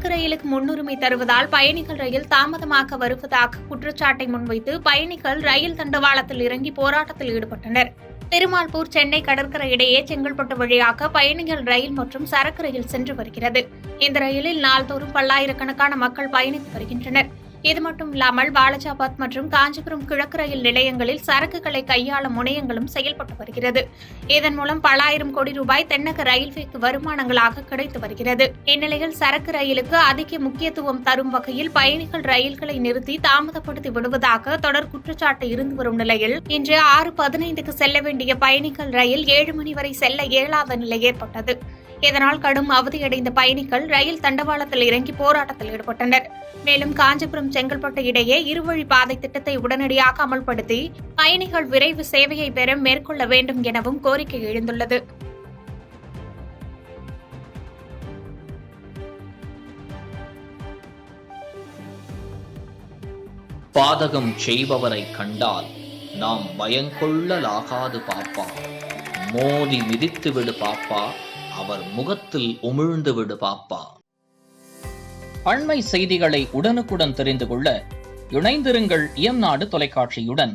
சரக்கு ரயிலுக்கு முன்னுரிமை தருவதால் பயணிகள் ரயில் தாமதமாக வருவதாக குற்றச்சாட்டை முன்வைத்து பயணிகள் ரயில் தண்டவாளத்தில் இறங்கி போராட்டத்தில் ஈடுபட்டனர். திருமால்பூர் சென்னை கடற்கரை இடையே செங்கல்பட்டு வழியாக பயணிகள் ரயில் மற்றும் சரக்கு ரயில் சென்று வருகிறது. இந்த ரயிலில் நாள்தோறும் பல்லாயிரக்கணக்கான மக்கள் பயணித்து வருகின்றனர். இது மட்டுமில்லாமல் வாலாஜாபாத் மற்றும் காஞ்சிபுரம் கிழக்கு ரயில் நிலையங்களில் சரக்குகளை கையாளும் முனையங்களும் செயல்பட்டு வருகிறது. இதன் மூலம் பல ஆயிரம் கோடி ரூபாய் தென்னக ரயில்வேக்கு வருமானங்களாக கிடைத்து வருகிறது. இந்நிலையில் சரக்கு ரயிலுக்கு அதிக முக்கியத்துவம் தரும் வகையில் பயணிகள் ரயில்களை நிறுத்தி தாமதப்படுத்தி விடுவதாக தொடர் குற்றச்சாட்டு இருந்து வரும் நிலையில் இன்று 6:15க்கு செல்ல வேண்டிய பயணிகள் ரயில் 7 மணி வரை செல்ல இயலாத நிலை ஏற்பட்டது. இதனால் கடும் அவதியடைந்த பயணிகள் ரயில் தண்டவாளத்தில் இறங்கி போராட்டத்தில் ஈடுபட்டனர். மேலும் காஞ்சிபுரம் செங்கல்பட்டு இடையே இருவழி பாதை திட்டத்தை உடனடியாக அமல்படுத்தி பயணிகள் விரைவு சேவையை பெற மேற்கொள்ள வேண்டும் எனவும் கோரிக்கை எழுந்துள்ளது. பாதகம் செய்பவரை கண்டால் நாம் பயங்கொள்ளலாகாது பாப்பா, மோதி மிதித்து விடு பாப்பா, அவர் முகத்தில் உமிழ்ந்து விடு பாப்பா. அண்மை செய்திகளை உடனுக்குடன் தெரிந்து கொள்ள இணைந்திருங்கள் இயம்நாடு தொலைக்காட்சியுடன்.